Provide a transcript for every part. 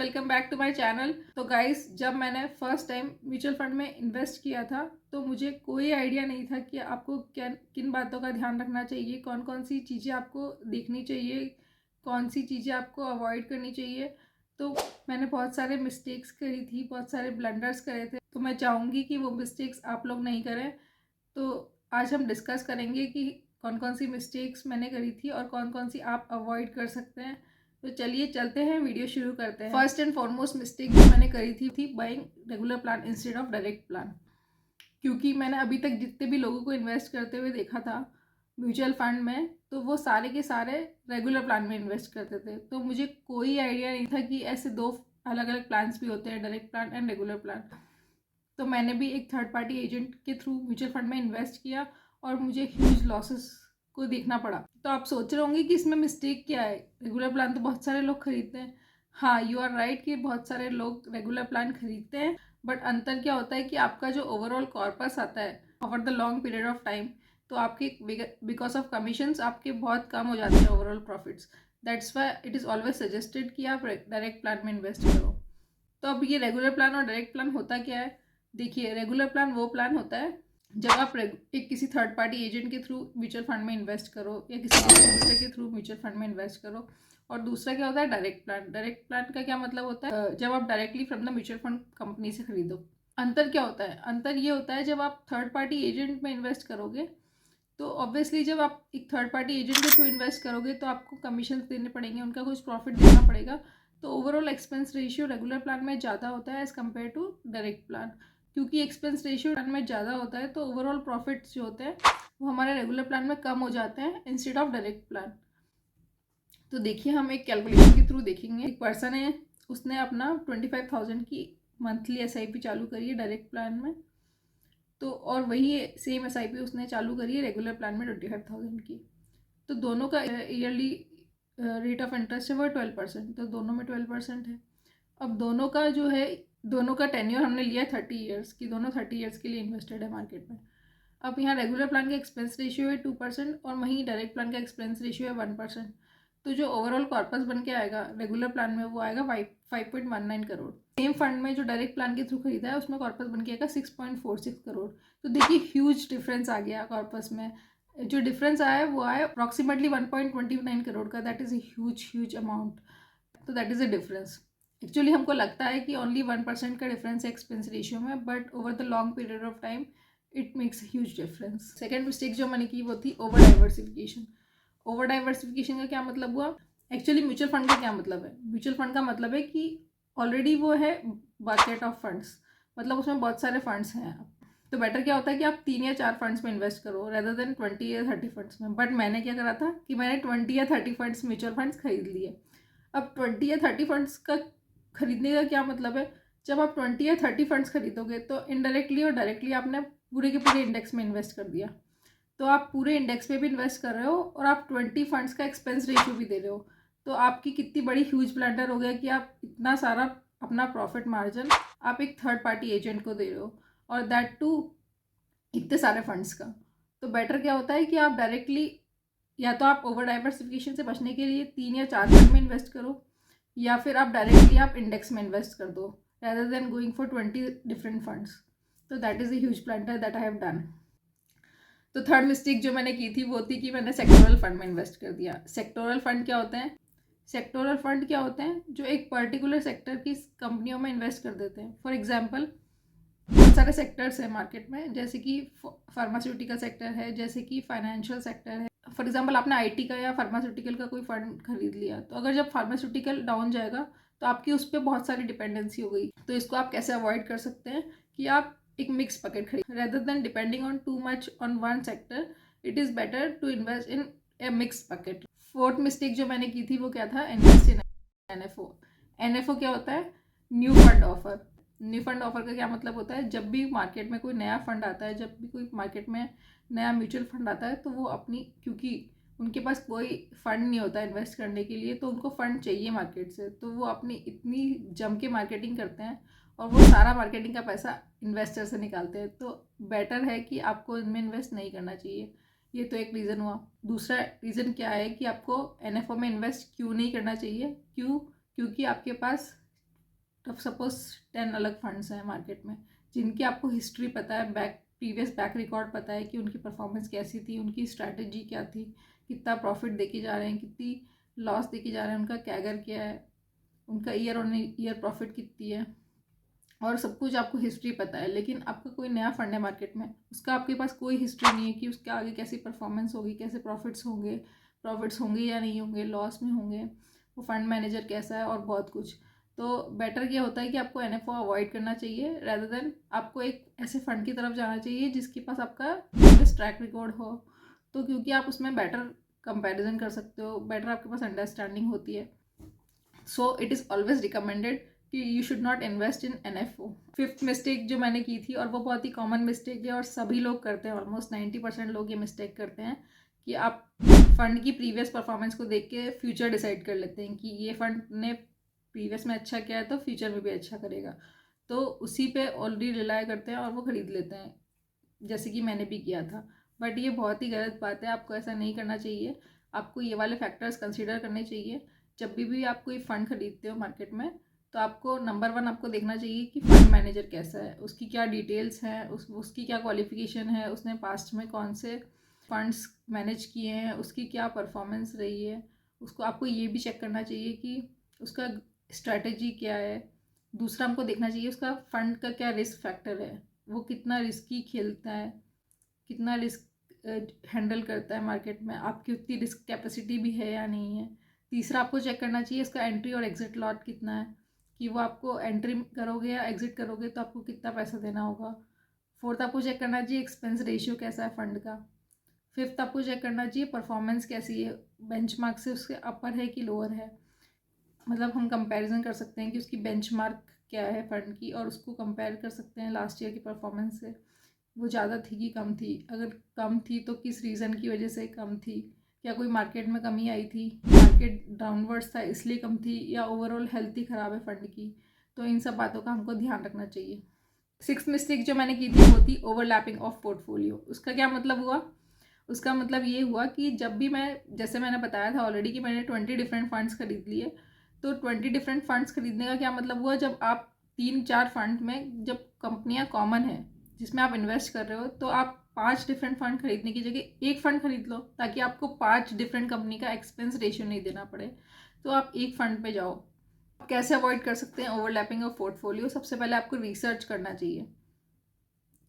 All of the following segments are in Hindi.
Welcome back to my channel. तो गाइस, जब मैंने फर्स्ट टाइम म्यूचुअल फंड में इन्वेस्ट किया था तो मुझे कोई आइडिया नहीं था कि आपको क्या किन बातों का ध्यान रखना चाहिए, कौन कौन सी चीज़ें आपको देखनी चाहिए, कौन सी चीज़ें आपको अवॉइड करनी चाहिए। तो मैंने बहुत सारे मिस्टेक्स करी थी, बहुत सारे ब्लंडर्स करे थे। तो मैं चाहूँगी कि वो मिस्टेक्स आप लोग नहीं करें। तो आज हम डिस्कस करेंगे कि कौन कौन सी मिस्टेक्स मैंने करी थी और कौन कौन सी आप अवॉइड कर सकते हैं। तो चलिए चलते हैं, वीडियो शुरू करते हैं। फर्स्ट एंड फॉरमोस्ट मिस्टेक जो मैंने करी थी buying regular plan instead of direct plan. क्योंकि मैंने अभी तक जितने भी लोगों को इन्वेस्ट करते हुए देखा था म्यूचुअल फंड में, तो वो सारे के सारे रेगुलर प्लान में इन्वेस्ट करते थे। तो मुझे कोई आइडिया नहीं था कि ऐसे दो अलग अलग प्लान्स भी होते हैं, direct plan and regular plan. तो मैंने भी एक थर्ड पार्टी एजेंट के थ्रू म्यूचुअल फंड में इन्वेस्ट किया और मुझे ह्यूज लॉसेस को देखना पड़ा। तो आप सोच रहे होंगे कि इसमें मिस्टेक क्या है, रेगुलर प्लान तो बहुत सारे लोग खरीदते हैं। हाँ, यू आर राइट कि बहुत सारे लोग रेगुलर प्लान खरीदते हैं, बट अंतर क्या होता है कि आपका जो ओवरऑल कॉर्पस आता है over the long period of time, तो आपके बिकॉज ऑफ कमीशंस आपके बहुत कम हो जाते हैं overall profits. That's why it is always suggested कि आप डायरेक्ट प्लान में इन्वेस्ट करो। तो अब ये रेगुलर प्लान और डायरेक्ट प्लान होता क्या है? देखिए, रेगुलर प्लान वो प्लान होता है जब आप एक किसी थर्ड पार्टी एजेंट के थ्रू म्यूचुअल फंड में इन्वेस्ट करो या किसी डिस्ट्रीब्यूटर के थ्रू म्यूचुअल फंड में इन्वेस्ट करो। और दूसरा क्या होता है, डायरेक्ट प्लान। डायरेक्ट प्लान का क्या मतलब होता है? जब आप directly from the mutual fund company से खरीदो। अंतर क्या होता है? अंतर ये होता है, जब आप थर्ड पार्टी एजेंट में इन्वेस्ट करोगे तो ऑब्वियसली जब आप एक थर्ड पार्टी एजेंट के थ्रू इन्वेस्ट करोगे तो आपको कमीशन देने पड़ेंगे, उनका कुछ प्रॉफिट देना पड़ेगा। तो overall expense ratio regular plan में ज़्यादा होता है as compare to direct plan. क्योंकि एक्सपेंस रेशियो प्लान में ज़्यादा होता है तो ओवरऑल प्रॉफिट्स जो होते हैं वो हमारे रेगुलर प्लान में कम हो जाते हैं इंस्टेड ऑफ डायरेक्ट प्लान। तो देखिए, हम एक कैलकुलेशन के थ्रू देखेंगे। एक पर्सन है, उसने अपना 25,000 की मंथली SIP चालू करी है डायरेक्ट प्लान में। तो और वही सेम SIP उसने चालू करी है रेगुलर प्लान में 25,000 की। तो दोनों का ईयरली रेट ऑफ इंटरेस्ट है वो 12%, तो दोनों में 12% है। अब दोनों का जो है, दोनों का टेन्योर हमने लिया 30 ईयर्स की, दोनों 30 ईयर्स के लिए इन्वेस्टेड है मार्केट में। अब यहाँ रेगुलर प्लान का एक्सपेंस रेशियो है 2% और वहीं डायरेक्ट प्लान का एक्सपेंस रेशियो है 1%। तो जो ओवरऑल कॉर्पस बन के आएगा रेगुलर प्लान में वो आएगा 5.19 करोड़। सेम फंड में जो डायरेक्ट प्लान के थ्रू खरीदा है उसमें कॉर्पस बन के आएगा 6.46 करोड़। तो देखिए, ह्यूज डिफरेंस आ गया कॉर्पस में। जो डिफरेंस आया है वो आया अप्रॉक्सीमेटली 1.29 करोड़ का। That is a huge amount. तो that is a difference. Actually हमको लगता है कि ओनली 1% का डिफरेंस है एक्सपेंस रेशियो में, but over the long period of time it makes huge difference. Second mistake जो मैंने की वो थी ओवर डाइवर्सिफिकेशन। ओवर डाइवर्सिफिकेशन का क्या मतलब हुआ? एक्चुअली म्यूचुअल फंड का क्या मतलब है? म्यूचुअल फंड का मतलब है कि ऑलरेडी वो है बास्केट ऑफ फंड्स, मतलब उसमें बहुत सारे फंड्स हैं। तो बेटर क्या होता है कि आप 3 या 4 फंड्स में इन्वेस्ट करो रेदर देन 20 या 30 फंड्स में। बट मैंने क्या करा था कि मैंने 20 या 30 फंड्स म्यूचुअल फंड्स खरीद लिए। अब 20 या 30 फंड्स का खरीदने का क्या मतलब है? जब आप 20 या 30 फंड्स खरीदोगे तो इनडायरेक्टली और डायरेक्टली आपने पूरे के पूरे इंडेक्स में इन्वेस्ट कर दिया। तो आप पूरे इंडेक्स पे भी इन्वेस्ट कर रहे हो और आप 20 फंड्स का एक्सपेंस रेशियो भी दे रहे हो। तो आपकी कितनी बड़ी ह्यूज ब्लंडर हो गया कि आप इतना सारा अपना प्रॉफिट मार्जिन आप एक थर्ड पार्टी एजेंट को दे रहे हो, और दैट टू इतने सारे फंड्स का। तो बेटर क्या होता है कि आप डायरेक्टली, या तो आप ओवर डाइवर्सिफिकेशन से बचने के लिए 3 या 4 फंड में इन्वेस्ट करो, या फिर आप डायरेक्टली आप इंडेक्स में इन्वेस्ट कर दो rather than going for 20 different funds. तो that is a huge blunder that I have done. तो थर्ड मिस्टेक जो मैंने की थी वो थी कि मैंने सेक्टोरल फंड में इन्वेस्ट कर दिया। सेक्टोरल फंड क्या होते हैं? सेक्टोरल फंड क्या होते हैं? जो एक पर्टिकुलर सेक्टर की कंपनियों में इन्वेस्ट कर देते हैं। फॉर एग्जांपल, बहुत सारे सेक्टर्स हैं मार्केट में, जैसे कि फार्मास्यूटिकल सेक्टर है, जैसे कि फाइनेंशियल सेक्टर है। फॉर एग्जांपल, आपने IT का या फार्मास्यूटिकल का कोई फंड खरीद लिया, तो अगर जब फार्मास्यूटिकल डाउन जाएगा तो आपकी उस पर बहुत सारी डिपेंडेंसी हो गई। तो इसको आप कैसे अवॉइड कर सकते हैं कि आप एक मिक्स बकेट खरीद, rather than depending on too much on one sector, it is better to invest in a mix bucket. Fourth mistake जो मैंने की थी वो क्या था? Invest in NFO। NFO क्या होता है? New fund offer. New fund offer का क्या मतलब होता है? जब भी मार्केट में कोई नया फंड आता है, जब भी कोई मार्केट में नया म्यूचुअल फंड आता है, तो वो अपनी, क्योंकि उनके पास कोई फंड नहीं होता इन्वेस्ट करने के लिए, तो उनको फंड चाहिए मार्केट से, तो वो अपनी इतनी जम के मार्केटिंग करते हैं और वो सारा मार्केटिंग का पैसा इन्वेस्टर से निकालते हैं। तो बेटर है कि आपको इनमें इन्वेस्ट नहीं करना चाहिए। ये तो एक रीज़न हुआ। दूसरा रीज़न क्या है कि आपको NFO में इन्वेस्ट क्यों नहीं करना चाहिए? क्योंकि आपके पास अब सपोज 10 अलग फंड्स हैं मार्केट में जिनकी आपको हिस्ट्री पता है, प्रीवियस बैक रिकॉर्ड पता है कि उनकी परफॉर्मेंस कैसी थी, उनकी स्ट्रैटेजी क्या थी, कितना प्रॉफिट देके जा रहे हैं, कितनी लॉस देके जा रहे हैं, उनका कैगर क्या है, उनका ईयर ऑन ईयर प्रॉफिट कितनी है, और सब कुछ आपको हिस्ट्री पता है। लेकिन आपका कोई नया फंड है मार्केट में, उसका आपके पास कोई हिस्ट्री नहीं है कि उसके आगे कैसी परफॉर्मेंस होगी, कैसे प्रॉफिट्स होंगे या नहीं होंगे, लॉस में होंगे, वो फंड मैनेजर कैसा है और बहुत कुछ। तो बेटर क्या होता है कि आपको NFO अवॉइड करना चाहिए, रेदर देन आपको एक ऐसे फंड की तरफ जाना चाहिए जिसके पास आपका ट्रैक रिकॉर्ड हो। तो क्योंकि आप उसमें बेटर कंपैरिजन कर सकते हो, बेटर आपके पास अंडरस्टैंडिंग होती है। So it is always recommended कि you should not invest in NFO। Fifth mistake जो मैंने की थी, और वो बहुत ही कॉमन मिस्टेक है और सभी लोग करते हैं, ऑलमोस्ट 90% लोग ये मिस्टेक करते हैं कि आप फंड की प्रीवियस परफॉर्मेंस को देख के फ्यूचर डिसाइड कर लेते हैं कि ये फंड ने प्रीवियस में अच्छा किया है तो फ्यूचर में भी अच्छा करेगा, तो उसी पे ऑलरेडी रिलाई करते हैं और वो ख़रीद लेते हैं, जैसे कि मैंने भी किया था। बट ये बहुत ही गलत बात है, आपको ऐसा नहीं करना चाहिए। आपको ये वाले फैक्टर्स कंसिडर करने चाहिए जब भी आप कोई फ़ंड खरीदते हो मार्केट में। तो आपको नंबर 1 आपको देखना चाहिए कि फ़ंड मैनेजर कैसा है, उसकी क्या डिटेल्स हैं, उसकी क्या क्वालिफिकेशन है, उसने पास्ट में कौन से फंड्स मैनेज किए हैं, उसकी क्या परफॉर्मेंस रही है। उसको आपको ये भी चेक करना चाहिए कि उसका स्ट्रैटेजी क्या है। दूसरा हमको देखना चाहिए उसका फंड का क्या रिस्क फैक्टर है, वो कितना रिस्की खेलता है, कितना रिस्क हैंडल करता है मार्केट में, आपकी उतनी रिस्क कैपेसिटी भी है या नहीं है। तीसरा आपको चेक करना चाहिए उसका एंट्री और एग्जिट लॉट कितना है, कि वो आपको एंट्री करोगे या एग्जिट करोगे तो आपको कितना पैसा देना होगा। फोर्थ आपको चेक करना चाहिए एक्सपेंस रेशियो कैसा है फंड का। फिफ्थ आपको चेक करना चाहिए परफॉर्मेंस कैसी है, बेंचमार्क से उसके अपर है कि लोअर है। मतलब हम कंपैरिजन कर सकते हैं कि उसकी बेंचमार्क क्या है फंड की, और उसको कंपेयर कर सकते हैं लास्ट ईयर की परफॉर्मेंस से, वो ज़्यादा थी कि कम थी। अगर कम थी तो किस रीज़न की वजह से कम थी, क्या कोई मार्केट में कमी आई थी, मार्केट डाउनवर्ड्स था इसलिए कम थी, या ओवरऑल हेल्थ ही ख़राब है फंड की। तो इन सब बातों का हमको ध्यान रखना चाहिए। सिक्स्थ मिस्टेक जो मैंने की थी वो थी ओवरलैपिंग ऑफ पोर्टफोलियो। उसका क्या मतलब हुआ? उसका मतलब ये हुआ कि जब भी मैं, जैसे मैंने बताया था ऑलरेडी कि मैंने 20 डिफरेंट फंड्स खरीद लिए, तो 20 डिफरेंट फंड्स खरीदने का क्या मतलब हुआ, जब आप 3-4 फंड में जब कंपनियां कॉमन है जिसमें आप इन्वेस्ट कर रहे हो, तो आप 5 डिफरेंट फंड खरीदने की जगह एक फ़ंड खरीद लो, ताकि आपको 5 डिफरेंट कंपनी का एक्सपेंस रेशियो नहीं देना पड़े। तो आप एक फ़ंड पे जाओ। कैसे अवॉइड कर सकते हैं ओवरलैपिंग ऑफ पोर्टफोलियो? सबसे पहले आपको रिसर्च करना चाहिए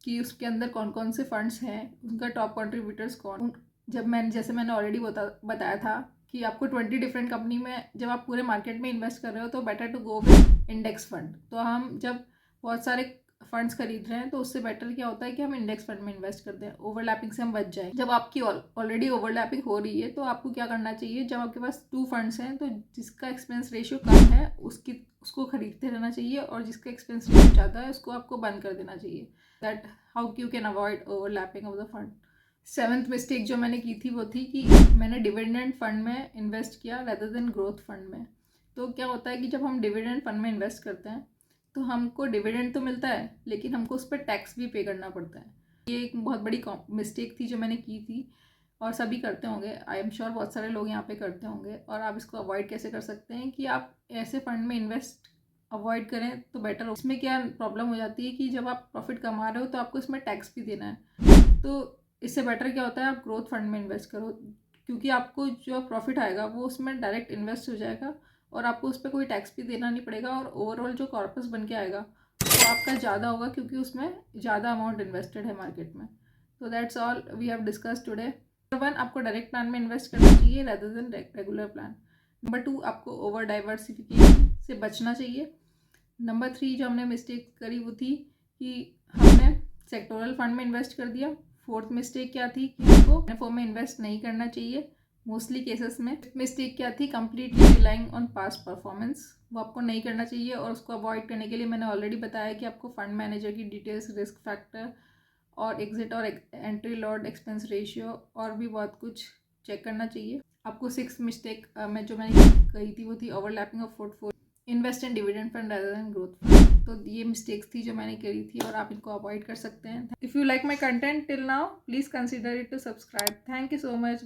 कि उसके अंदर कौन कौन से फंड्स हैं, उनका टॉप कंट्रीब्यूटर्स कौन। जैसे मैंने ऑलरेडी बताया था कि आपको 20 डिफरेंट कंपनी में जब आप पूरे मार्केट में इन्वेस्ट कर रहे हो तो better to go with index fund. तो हम जब बहुत सारे फंड्स खरीद रहे हैं तो उससे बेटर क्या होता है कि हम इंडेक्स फंड में इन्वेस्ट करते हैं, ओवरलैपिंग से हम बच जाए। जब आपकी ऑलरेडी ओवरलैपिंग हो रही है तो आपको क्या करना चाहिए, जब आपके पास 2 फंड्स हैं तो जिसका एक्सपेंस रेशियो कम है उसको खरीदते रहना चाहिए, और जिसका एक्सपेंस रेशियो ज़्यादा है उसको आपको बंद कर देना चाहिए। That how you can avoid overlapping of the fund. 7th mistake जो मैंने की थी वो थी कि मैंने डिविडेंड फंड में इन्वेस्ट किया रेदर देन ग्रोथ फंड में। तो क्या होता है कि जब हम डिविडेंड फंड में इन्वेस्ट करते हैं तो हमको डिविडेंड तो मिलता है, लेकिन हमको उस पर टैक्स भी पे करना पड़ता है। ये एक बहुत बड़ी मिस्टेक थी जो मैंने की थी, और सभी करते होंगे, आई एम श्योर बहुत सारे लोग यहाँ पे करते होंगे। और आप इसको अवॉइड कैसे कर सकते हैं कि आप ऐसे फंड में इन्वेस्ट अवॉइड करें तो बेटर हो। इसमें क्या प्रॉब्लम हो जाती है कि जब आप प्रॉफिट कमा रहे हो तो आपको इसमें टैक्स भी देना है। तो इससे बेटर क्या होता है आप ग्रोथ फंड में इन्वेस्ट करो, क्योंकि आपको जो प्रॉफिट आएगा वो उसमें डायरेक्ट इन्वेस्ट हो जाएगा और आपको उस पर कोई टैक्स भी देना नहीं पड़ेगा, और ओवरऑल जो कॉर्पस बन के आएगा वो आपका ज़्यादा होगा क्योंकि उसमें ज़्यादा अमाउंट इन्वेस्टेड है मार्केट में। तो that's all we have discuss today. Number 1 आपको डायरेक्ट प्लान में इन्वेस्ट करना चाहिए rather than regular plan. Number 2 आपको ओवर डाइवर्सिफिकेशन से बचना चाहिए। नंबर 3 जो हमने मिस्टेक करी वो थी कि हमने सेक्टोरल फंड में इन्वेस्ट कर दिया। फोर्थ मिस्टेक क्या थी कि हमको NFO में इन्वेस्ट नहीं करना चाहिए मोस्टली केसेस में। मिस्टेक क्या थी, completely relying on past performance, वो आपको नहीं करना चाहिए। और उसको अवॉइड करने के लिए मैंने ऑलरेडी बताया कि आपको फंड मैनेजर की डिटेल्स, रिस्क फैक्टर और एग्जिट और एंट्री लॉट, एक्सपेंस रेशियो और भी बहुत कुछ चेक करना चाहिए। आपको 6th मिस्टेक में जो मैंने कही थी वो थी overlapping of portfolio, invest in dividend fund rather than growth fund. तो ये मिस्टेक्स थी जो मैंने करी थी और आप इनको अवॉइड कर सकते हैं। If you like my content till now please consider it to subscribe. Thank you so much.